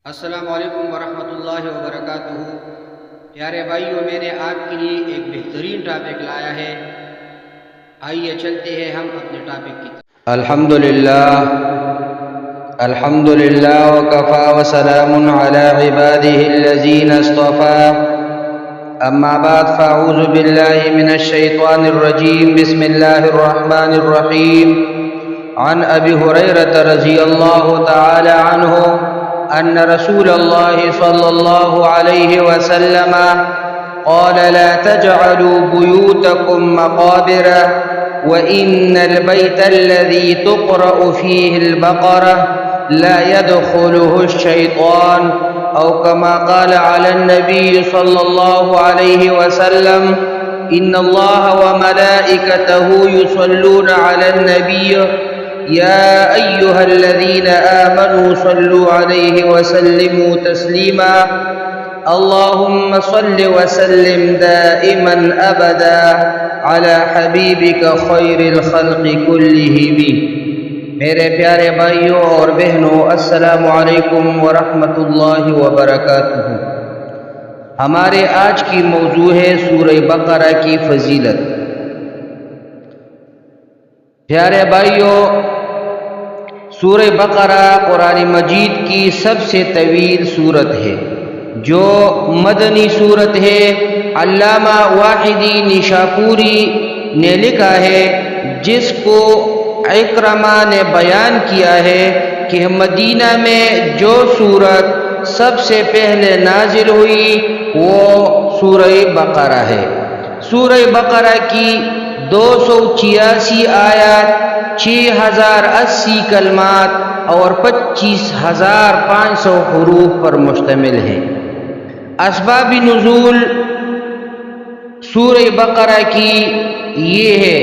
السلام علیکم ورحمۃ اللہ وبرکاتہ۔ پیارے بھائیوں، میں نے آپ کے لیے ایک بہترین ٹاپک لایا ہے، آئیے چلتے ہیں ہم اپنے ٹاپک کی طرف۔ الحمد للہ وکفا وسلام علی عباده الذین اصطفى، اما بعد فاعوذ باللہ من الشیطان الرجیم، بسم اللہ الرحمن الرحیم۔ عن ابی ہریرہ رضی اللہ تعالی عنہ ان رسول اللہ صلی اللہ علیہ وسلم قال لا تجعلوا بيوتكم مقابر وإن البيت الذي تقرأ فيه البقرة لا يدخله الشيطان، أو كما قال على النبي صلى الله عليه وسلم إن الله وملائكته يصلون على النبي يا أيها الذين آمنوا صلوا عليه وسلموا تسليما، اللهم صل وسلم دائما أبدا على حبيبك خير الخلق كلهم۔ میرے پیارے بھائیوں اور بہنوں، السلام علیکم ورحمۃ اللہ وبرکاتہ۔ ہمارے آج کی موضوع ہے سورہ بقرہ کی فضیلت۔ پیارے بھائیوں، سورہ بقرہ قرآن مجید کی سب سے طویل سورت ہے، جو مدنی سورت ہے۔ علامہ واحدی نشاپوری نے لکھا ہے، جس کو اکرمہ نے بیان کیا ہے کہ مدینہ میں جو سورت سب سے پہلے نازل ہوئی وہ سورہ بقرہ ہے۔ سورہ بقرہ کی 286 آیات، 6080 کلمات اور 25500 حروف پر مشتمل ہے۔ اسباب نزول سورہ بقرہ کی یہ ہے،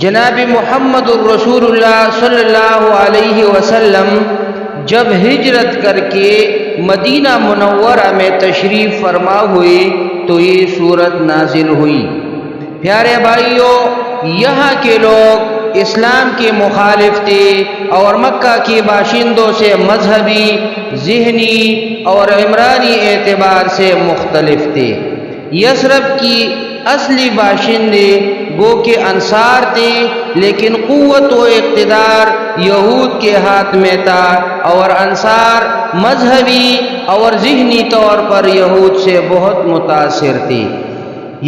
جناب محمد الرسول اللہ صلی اللہ علیہ وسلم جب ہجرت کر کے مدینہ منورہ میں تشریف فرما ہوئے تو یہ سورت نازل ہوئی۔ پیارے بھائیوں، یہاں کے لوگ اسلام کے مخالف تھے اور مکہ کے باشندوں سے مذہبی، ذہنی اور عمرانی اعتبار سے مختلف تھے۔ یثرب کی اصلی باشندے گو کے انصار تھے، لیکن قوت و اقتدار یہود کے ہاتھ میں تھا، اور انصار مذہبی اور ذہنی طور پر یہود سے بہت متاثر تھے۔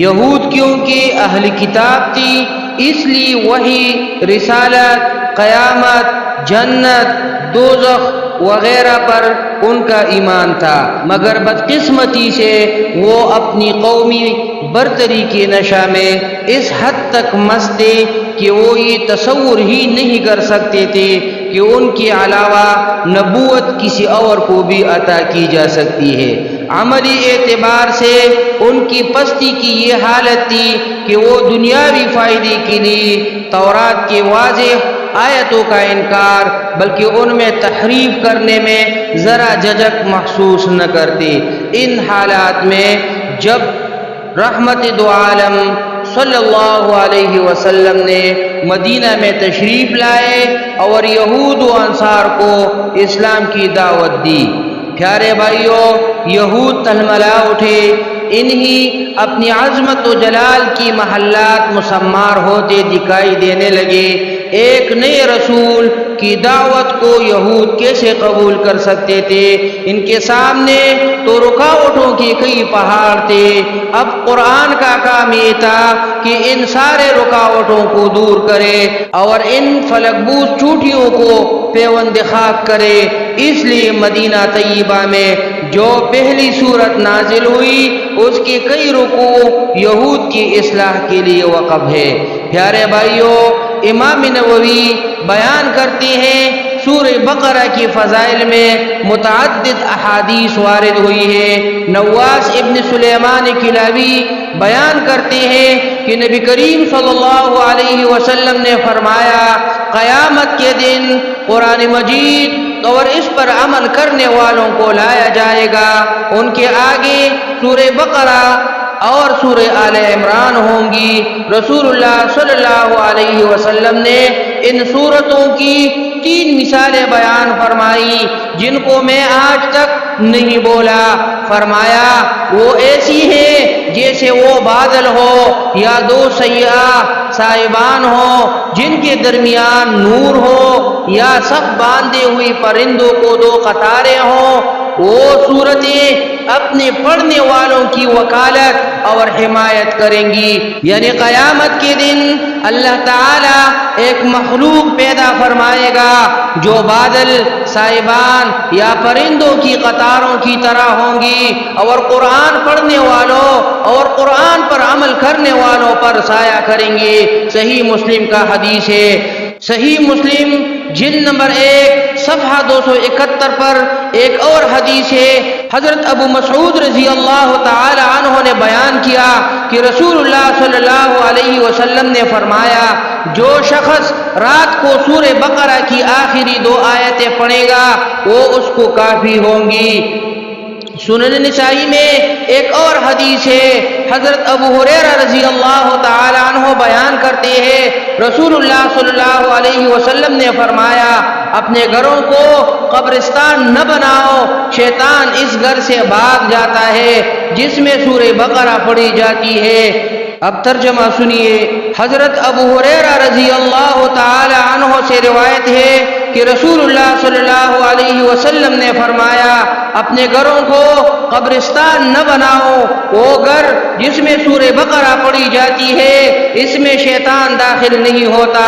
یہود کیونکہ اہل کتاب تھی، اس لیے وحی، رسالت، قیامت، جنت، دوزخ وغیرہ پر ان کا ایمان تھا، مگر بدقسمتی سے وہ اپنی قومی برتری کے نشہ میں اس حد تک مست تھے کہ وہ یہ تصور ہی نہیں کر سکتے تھے کہ ان کے علاوہ نبوت کسی اور کو بھی عطا کی جا سکتی ہے۔ عملی اعتبار سے ان کی پستی کی یہ حالت تھی کہ وہ دنیاوی فائدے کے لیے تورات کے واضح آیتوں کا انکار بلکہ ان میں تحریف کرنے میں ذرا جھجک محسوس نہ کرتے۔ ان حالات میں جب رحمت دو عالم صلی اللہ علیہ وسلم نے مدینہ میں تشریف لائے اور یہود و انصار کو اسلام کی دعوت دی، پیارے بھائیوں، یہود تلملا اٹھے، انہی اپنی عظمت و جلال کی محلات مسمار ہوتے دکھائی دینے لگے۔ ایک نئے رسول کی دعوت کو یہود کیسے قبول کر سکتے تھے؟ ان کے سامنے تو رکاوٹوں کے کئی پہاڑ تھے۔ اب قرآن کا کام یہ تھا کہ ان سارے رکاوٹوں کو دور کرے اور ان فلک بوز چوٹیوں کو پیوند خاک کرے۔ اس لیے مدینہ طیبہ میں جو پہلی سورت نازل ہوئی اس کے کئی رکوع یہود کی اصلاح کے لیے وقف ہے۔ پیارے بھائیوں، امام نووی بیان کرتے ہیں سورہ بقرہ کی فضائل میں متعدد احادیث وارد ہوئی ہے۔ نواس ابن سلیمان کلاوی بیان کرتے ہیں کہ نبی کریم صلی اللہ علیہ وسلم نے فرمایا، قیامت کے دن قرآن مجید اور اس پر عمل کرنے والوں کو لایا جائے گا، ان کے آگے سورہ بقرہ اور سورہ آل عمران ہوں گی۔ رسول اللہ صلی اللہ علیہ وسلم نے ان سورتوں کی 3 مثالیں بیان فرمائی جن کو میں آج تک نہیں بولا۔ فرمایا وہ ایسی ہیں جیسے وہ بادل ہو یا 2 سیاہ صاحبان ہو جن کے درمیان نور ہو، یا سب باندھے ہوئی پرندوں کو 2 قطاریں ہوں۔ وہ صورتیں اپنے پڑھنے والوں کی وکالت اور حمایت کریں گی۔ یعنی قیامت کے دن اللہ تعالی ایک مخلوق پیدا فرمائے گا جو بادل، صاحبان یا پرندوں کی قطاروں کی طرح ہوں گی، اور قرآن پڑھنے والوں اور قرآن پر عمل کرنے والوں پر سایہ کریں گے۔ صحیح مسلم کا حدیث ہے۔ صحیح مسلم جلد نمبر 1 صفحہ 271 پر ایک اور حدیث ہے۔ حضرت ابو مسعود رضی اللہ تعالی عنہ نے بیان کیا کہ رسول اللہ صلی اللہ علیہ وسلم نے فرمایا، جو شخص رات کو سورہ بقرہ کی آخری 2 آیتیں پڑھے گا وہ اس کو کافی ہوں گی۔ سنن نسائی میں ایک اور حدیث ہے۔ حضرت ابو ہریرہ رضی اللہ تعالی عنہ بیان کرتے ہیں، رسول اللہ صلی اللہ علیہ وسلم نے فرمایا، اپنے گھروں کو قبرستان نہ بناؤ، شیطان اس گھر سے بھاگ جاتا ہے جس میں سورہ بقرہ پڑھی جاتی ہے۔ اب ترجمہ سنیے۔ حضرت ابو ہریرہ رضی اللہ تعالی عنہ سے روایت ہے کہ رسول اللہ صلی اللہ علیہ وسلم نے فرمایا، اپنے گھروں کو قبرستان نہ بناؤ، وہ گھر جس میں سورہ بقرہ پڑھی جاتی ہے اس میں شیطان داخل نہیں ہوتا۔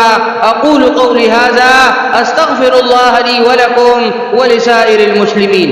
اقول قولی ھذا استغفر اللہ لی ولکم ولسائر المسلمین۔